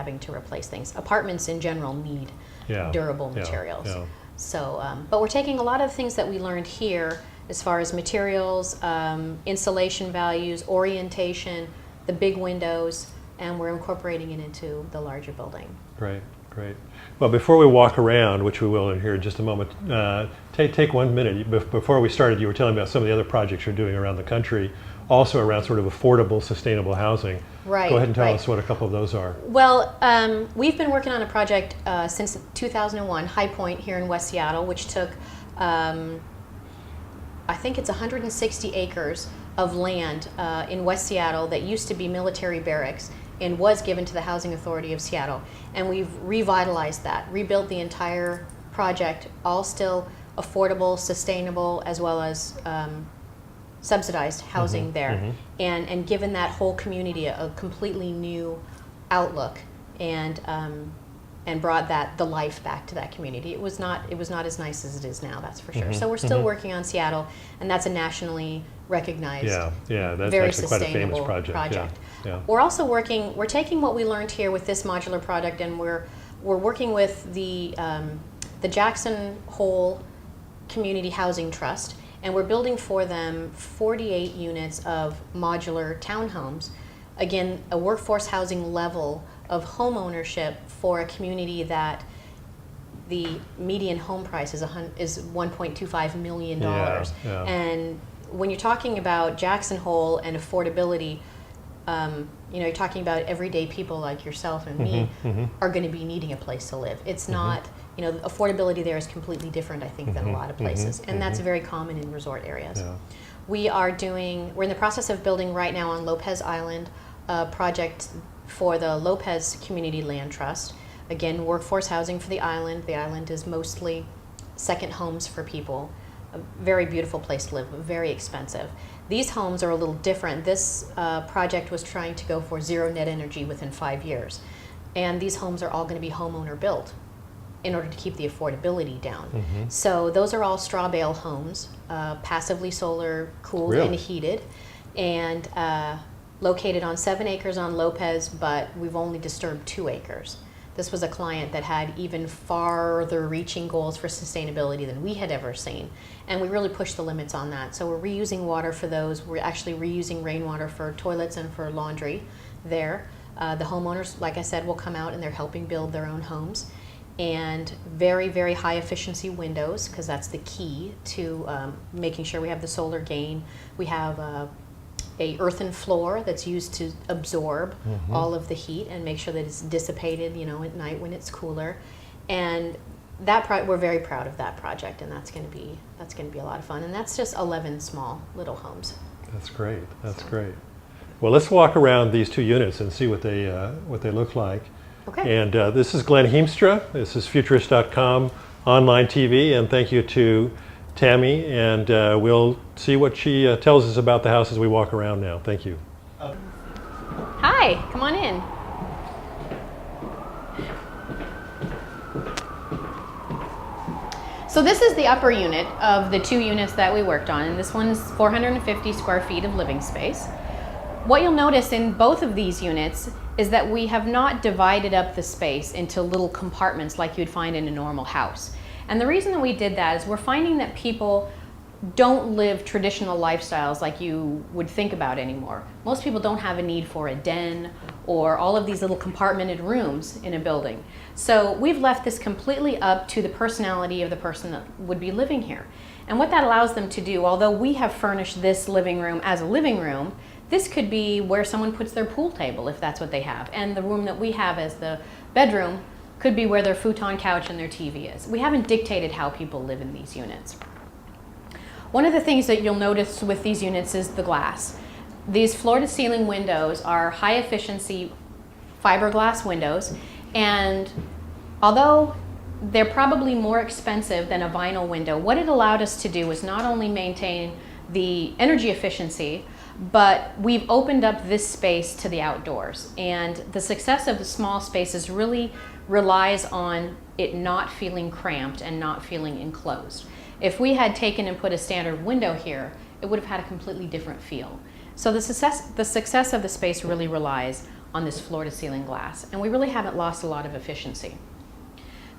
having to replace things. Apartments in general need durable materials. Yeah. So, but we're taking a lot of things that we learned here as far as materials, insulation values, orientation, the big windows, and we're incorporating it into the larger building. Great, great. Well, before we walk around, which we will in here in just a moment, take 1 minute. Before we started, you were telling me about some of the other projects you're doing around the country, also around sort of affordable, sustainable housing. Right. Go ahead and tell us what a couple of those are. Well, we've been working on a project since 2001, High Point here in West Seattle, which took, I think it's 160 acres of land in West Seattle that used to be military barracks and was given to the Housing Authority of Seattle. And we've revitalized that, rebuilt the entire project, all still affordable, sustainable, as well as subsidized housing there, and given that whole community a completely new outlook, and brought the life back to that community. It was not as nice as it is now, that's for sure. So we're still working on Seattle, and that's a nationally recognized, that's very actually quite a famous sustainable project. Yeah. We're also we're taking what we learned here with this modular product, and we're working with the Jackson Hole Community Housing Trust, and we're building for them 48 units of modular townhomes. Again, a workforce housing level of home ownership for a community that the median home price is $1.25 million. And when you're talking about Jackson Hole and affordability, you're talking about everyday people like yourself and me are going to be needing a place to live. It's not, affordability there is completely different, I think, than a lot of places. And that's very common in resort areas. We're in the process of building right now on Lopez Island a project for the Lopez Community Land Trust. Again, workforce housing for the island. The island is mostly second homes for people. A very beautiful place to live, very expensive. These homes are a little different. This project was trying to go for zero net energy within 5 years. And these homes are all going to be homeowner built in order to keep the affordability down. So those are all straw bale homes, passively solar cooled and heated, and located on 7 acres on Lopez, but we've only disturbed 2 acres. This was a client that had even farther reaching goals for sustainability than we had ever seen. And we really pushed the limits on that. So we're reusing water for those. We're actually reusing rainwater for toilets and for laundry there. The homeowners, like I said, will come out and they're helping build their own homes. And very, very high efficiency windows, because that's the key to making sure we have the solar gain. We have a earthen floor that's used to absorb all of the heat and make sure that it's dissipated, at night when it's cooler. And we're very proud of that project, and that's going to be a lot of fun. And that's just 11 small little homes. That's great. That's great. Well, let's walk around these 2 units and see what they look like. Okay. And this is Glen Hiemstra. This is Futurist.com online TV, and thank you to Tammy, and we'll see what she tells us about the house as we walk around now. Thank you. Hi, come on in. So this is the upper unit of the 2 units that we worked on, and this one's 450 square feet of living space. What you'll notice in both of these units is that we have not divided up the space into little compartments like you'd find in a normal house. And the reason that we did that is we're finding that people don't live traditional lifestyles like you would think about anymore. Most people don't have a need for a den or all of these little compartmented rooms in a building. So we've left this completely up to the personality of the person that would be living here. And what that allows them to do, although we have furnished this living room as a living room, this could be where someone puts their pool table if that's what they have. And the room that we have as the bedroom could be where their futon couch and their TV is. We haven't dictated how people live in these units. One of the things that you'll notice with these units is the glass. These floor-to-ceiling windows are high-efficiency fiberglass windows, and although they're probably more expensive than a vinyl window, what it allowed us to do was not only maintain the energy efficiency, but we've opened up this space to the outdoors. And the success of the small spaces really relies on it not feeling cramped and not feeling enclosed. If we had taken and put a standard window here, it would have had a completely different feel. So the success of the space really relies on this floor-to-ceiling glass, and we really haven't lost a lot of efficiency.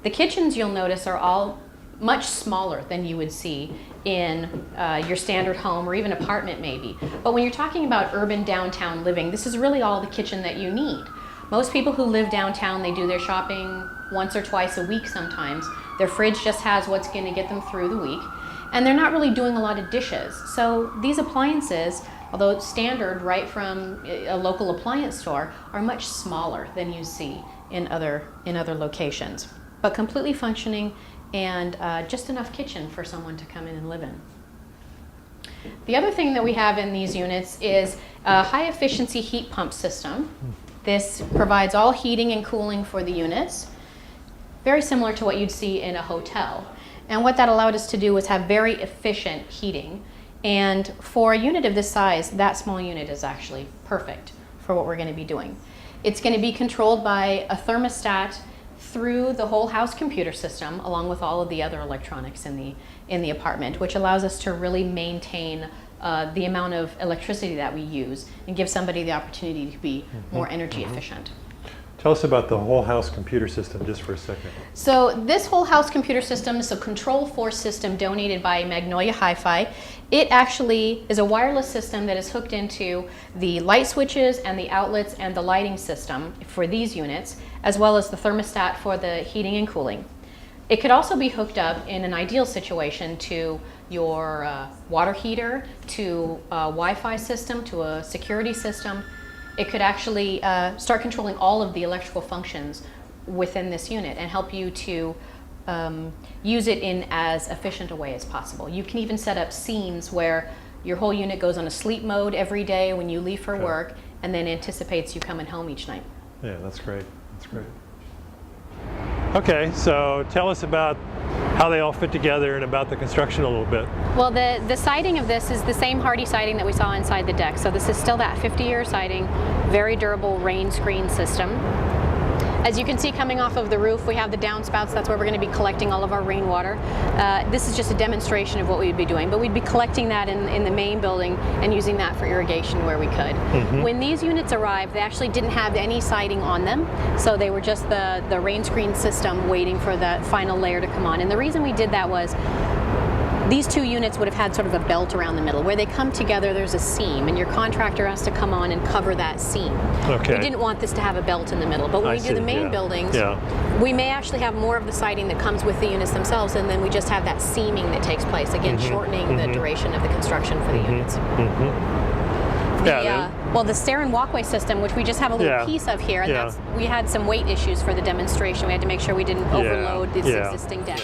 The kitchens, you'll notice, are all much smaller than you would see in your standard home or even apartment maybe. But when you're talking about urban downtown living, this is really all the kitchen that you need. Most people who live downtown, they do their shopping once or twice a week sometimes. Their fridge just has what's going to get them through the week, and they're not really doing a lot of dishes. So these appliances, although standard right from a local appliance store, are much smaller than you see in other locations, but completely functioning and just enough kitchen for someone to come in and live in. The other thing that we have in these units is a high efficiency heat pump system. This provides all heating and cooling for the units, very similar to what you'd see in a hotel. And what that allowed us to do was have very efficient heating. And for a unit of this size, that small unit is actually perfect for what we're going to be doing. It's going to be controlled by a thermostat through the whole house computer system, along with all of the other electronics in the apartment, which allows us to really maintain the amount of electricity that we use and give somebody the opportunity to be more energy efficient. Tell us about the whole house computer system just for a second. So this whole house computer system is a control force system donated by Magnolia Hi-Fi. It actually is a wireless system that is hooked into the light switches and the outlets and the lighting system for these units, as well as the thermostat for the heating and cooling. It could also be hooked up in an ideal situation to your water heater, to a Wi-Fi system, to a security system. It could actually start controlling all of the electrical functions within this unit and help you to use it in as efficient a way as possible. You can even set up scenes where your whole unit goes on a sleep mode every day when you leave for work, and then anticipates you coming home each night. Yeah, that's great. That's great. Okay, so tell us about how they all fit together and about the construction a little bit. Well, the siding of this is the same hardy siding that we saw inside the deck. So this is still that 50-year siding, very durable rain screen system. As you can see coming off of the roof, we have the downspouts. That's where we're going to be collecting all of our rainwater. This is just a demonstration of what we'd be doing, but we'd be collecting that in the main building and using that for irrigation where we could. When these units arrived, they actually didn't have any siding on them, so they were just the rain screen system waiting for the final layer to come on. And the reason we did that was these two units would have had sort of a belt around the middle. Where they come together, there's a seam, and your contractor has to come on and cover that seam. Okay. We didn't want this to have a belt in the middle, but when we do the main buildings, we may actually have more of the siding that comes with the units themselves, and then we just have that seaming that takes place, again, shortening the duration of the construction for the units. Well, the stair and walkway system, which we just have a little piece of here, and we had some weight issues for the demonstration. We had to make sure we didn't overload this existing deck.